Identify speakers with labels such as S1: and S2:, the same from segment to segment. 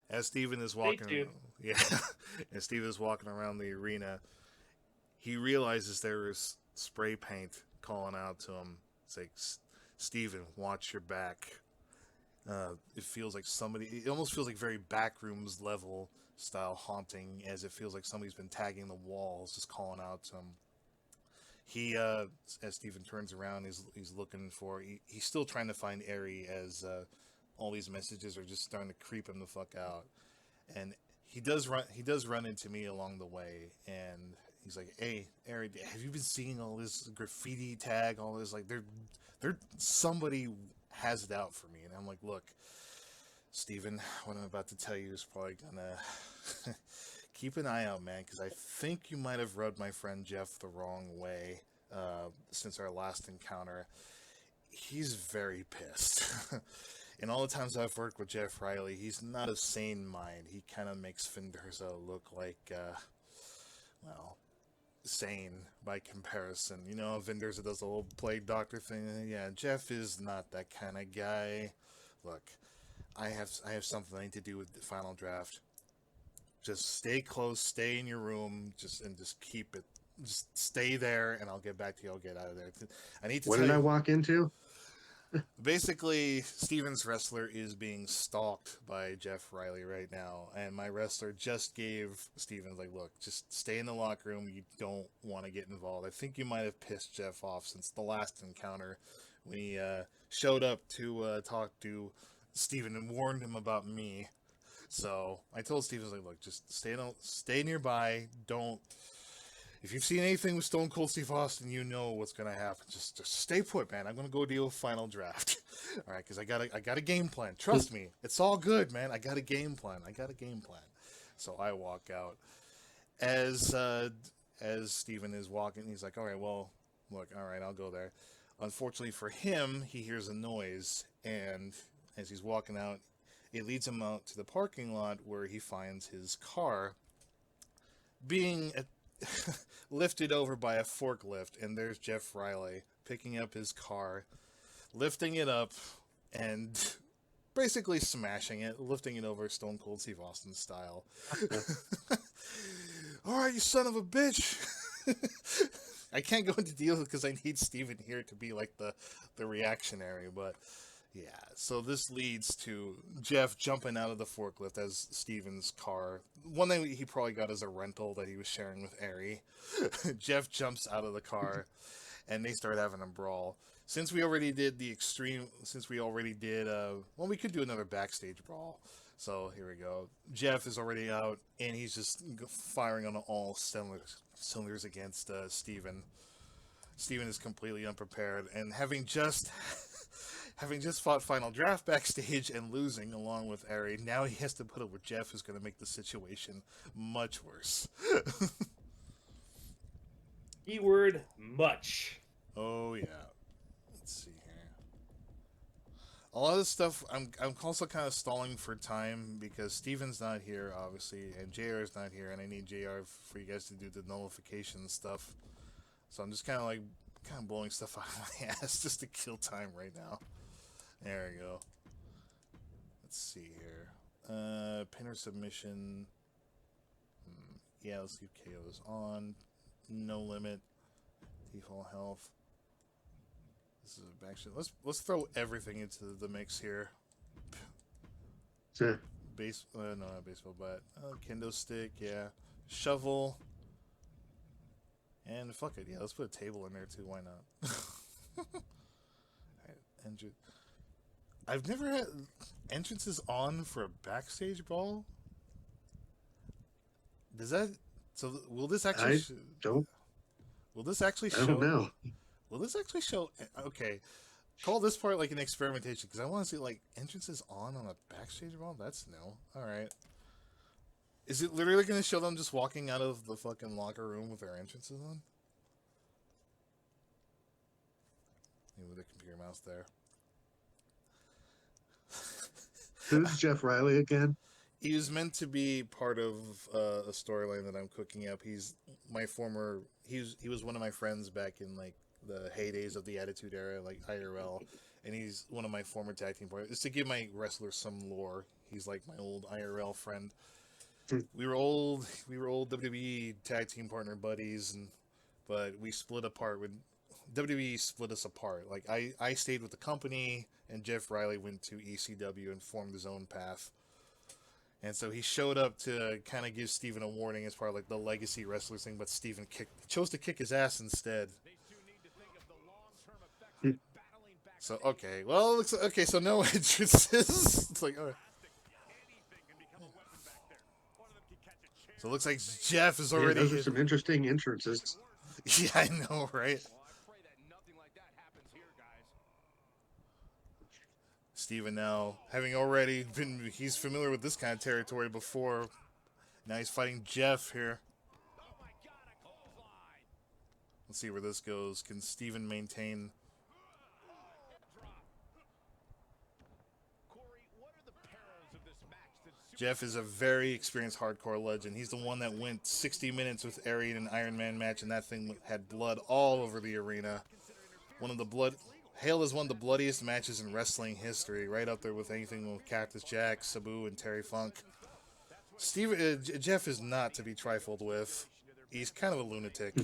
S1: As Steven is
S2: Stay
S1: walking,
S2: tuned.
S1: yeah, as Steven is walking around the arena, he realizes there is spray paint calling out to him. It's like, Steven, watch your back. It feels like somebody. It almost feels like very backrooms level style haunting, as it feels like somebody's been tagging the walls, just calling out to him. He, as Steven turns around, he's looking for. He's still trying to find Ari, as all these messages are just starting to creep him the fuck out. And he does run. He does run into me along the way, and he's like, "Hey, Ari, have you been seeing all this graffiti tag? All this like they're somebody has it out for me." And I'm like, "Look, Steven, what I'm about to tell you is probably gonna keep an eye out, man, because I think you might have rubbed my friend Jeff the wrong way since our last encounter. He's very pissed." And all the times I've worked with Jeff Riley, he's not a sane mind. He kind of makes Finderza look like, well, sane by comparison. You know, Vinderza does the whole plague doctor thing. Yeah, Jeff is not that kind of guy. Look, I have something I need to do with the final draft. Just stay close, stay in your room, just keep it. Just stay there, and I'll get back to you. I'll get out of there. I need to
S3: What
S1: tell
S3: did I
S1: you.
S3: walk into?
S1: Basically, Steven's wrestler is being stalked by Jeff Riley right now, and my wrestler just gave Steven, like, look, just stay in the locker room. You don't want to get involved. I think you might have pissed Jeff off since the last encounter when he showed up to talk to Steven and warned him about me. So I told Steven, like, look, just stay nearby. Don't. If you've seen anything with Stone Cold Steve Austin, you know what's gonna happen. Just stay put, man. I'm gonna go deal with final draft. All right, because I got a game plan. Trust me, it's all good, man. I got a game plan. I got a game plan. So I walk out as Steven is walking. He's like, all right, well, look, all right, I'll go there. Unfortunately for him, he hears a noise, and as he's walking out, it leads him out to the parking lot where he finds his car being lifted over by a forklift, and there's Jeff Riley picking up his car, lifting it up, and basically smashing it, lifting it over Stone Cold Steve Austin style. All right, you son of a bitch. I can't go into deals because I need Steven here to be like the reactionary, but yeah. So this leads to Jeff jumping out of the forklift as Steven's car. One thing he probably got as a rental that he was sharing with Ari. Jeff jumps out of the car, and they start having a brawl. Since we already did the extreme, since we already did, well, we could do another backstage brawl. So here we go. Jeff is already out, and he's just firing on all cylinders against Steven. Steven is completely unprepared, and having just fought Final Draft backstage and losing along with Ari, now he has to put up with Jeff, who's going to make the situation much worse.
S2: Keyword much.
S1: Oh yeah. Let's see here. A lot of this stuff, I'm also kind of stalling for time because Steven's not here, obviously, and JR is not here, and I need JR for you guys to do the nullification stuff. So I'm just kind of blowing stuff out of my ass just to kill time right now. There we go. Let's see here. Pinner submission. Yeah, let's leave KOs on. No limit. Default health. This is a backshot. Let's throw everything into the mix here.
S3: So,
S1: No, not baseball bat. Kendo stick, yeah. Shovel. And fuck it, yeah, let's put a table in there too, why not? Alright, I've never had entrances on for a backstage brawl. Does that... So will this actually...
S3: I don't.
S1: will this actually
S3: I don't
S1: show...
S3: know.
S1: Will this actually show... Okay, call this part like an experimentation, because I want to see, like, entrances on a backstage brawl? That's new. Alright. Is it literally going to show them just walking out of the fucking locker room with their entrances on? Maybe with the computer mouse there.
S3: Who's Jeff Riley again?
S1: He was meant to be part of a storyline that I'm cooking up. He's my former. He was one of my friends back in like the heydays of the Attitude Era, like IRL, and he's one of my former tag team partners. It's to give my wrestlers some lore. He's like my old IRL friend.
S3: Hmm.
S1: We were old WWE tag team partner buddies, but we split apart when WWE split us apart. Like I stayed with the company, and Jeff Riley went to ECW and formed his own path. And so he showed up to kind of give Steven a warning as part of like the legacy wrestlers thing, but Steven chose to kick his ass instead. So okay, well, it looks okay. So no entrances. It's like, all right. So it looks like Jeff is
S3: Yeah,
S1: already.
S3: those are some interesting entrances.
S1: Yeah, I know, right? Steven now, having already been, he's familiar with this kind of territory before. Now he's fighting Jeff here. Let's see where this goes. Can Steven maintain? Jeff is a very experienced hardcore legend. He's the one that went 60 minutes with Ari in an Iron Man match, and that thing had blood all over the arena. Hail is one of the bloodiest matches in wrestling history, right up there with anything with Cactus Jack, Sabu, and Terry Funk. Jeff is not to be trifled with. He's kind of a lunatic.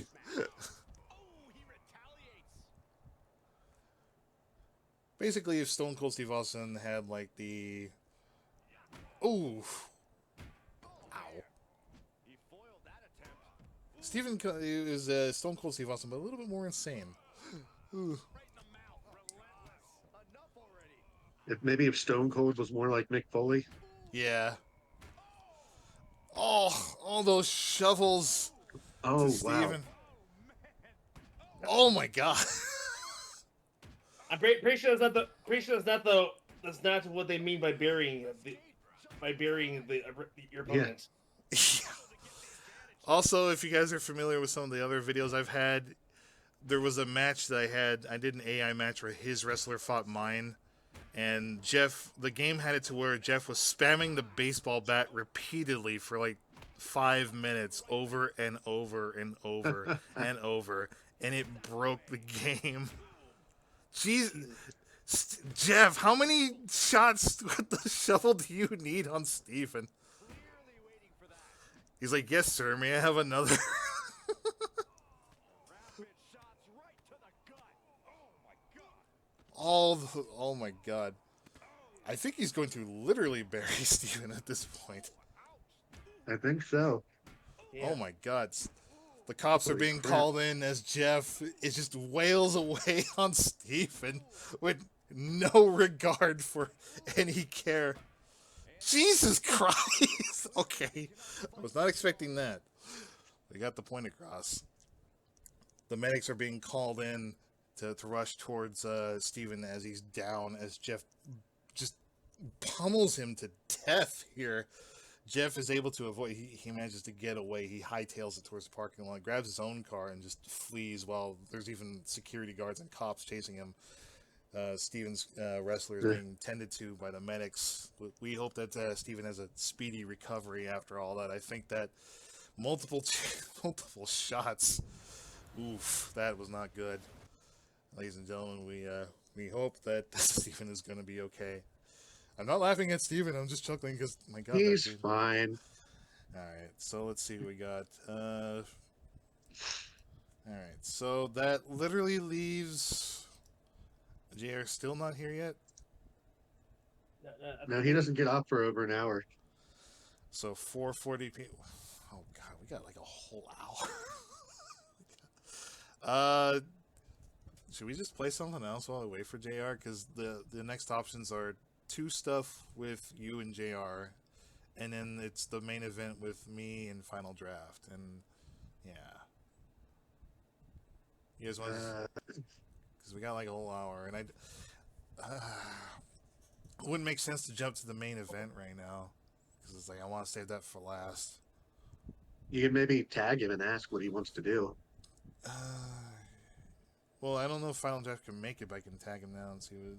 S1: Basically, if Stone Cold Steve Austin had like the... Ooh. Ow. Steven is Stone Cold Steve Austin, but a little bit more insane.
S3: Maybe if Stone Cold was more like Mick Foley.
S1: Yeah. Oh, all those shovels
S3: Oh,
S1: to Steven.
S3: wow.
S1: Oh my god.
S2: I'm pretty sure that's not what they mean by burying your opponent.
S1: Yeah. Also, if you guys are familiar with some of the other videos I've had, there was a match that I did an AI match where his wrestler fought mine. And the game had it to where Jeff was spamming the baseball bat repeatedly for like 5 minutes over and over and over and over. And it broke the game. Jeez. Jeff, how many shots with the shovel do you need on Steven? He's like, yes, sir. May I have another? Oh my god. I think he's going to literally bury Steven at this point.
S3: I think so.
S2: Yeah.
S1: Oh my god. The cops are
S3: Holy
S1: being
S3: crap.
S1: called in as Jeff is just wails away on Steven with no regard for any care. Jesus Christ! Okay. I was not expecting that. They got the point across. The medics are being called in to rush towards Steven as he's down, as Jeff just pummels him to death here. Jeff is able to avoid. He manages to get away. He hightails it towards the parking lot, grabs his own car, and just flees while there's even security guards and cops chasing him. Steven's wrestler is being tended to by the medics. We hope that Steven has a speedy recovery after all that. I think that multiple shots. Oof, that was not good. Ladies and gentlemen, we hope that Steven is going to be okay. I'm not laughing at Steven. I'm just chuckling because, my God.
S3: He's fine.
S1: All right, so let's see what we got. All right, so that literally leaves... JR still not here yet?
S3: No, he doesn't get off for over an hour.
S1: So 4:40 p.m. Oh, God, we got like a whole hour. Should we just play something else while we wait for JR? Because the next options are 2 stuff with you and JR, and then it's the main event with me and Final Draft, and yeah. You guys want to... Because we got like a whole hour, and it wouldn't make sense to jump to the main event right now, because it's like I want to save that for last.
S3: You can maybe tag him and ask what he wants to do.
S1: Well, I don't know if Final Draft can make it, but I can tag him now and see what...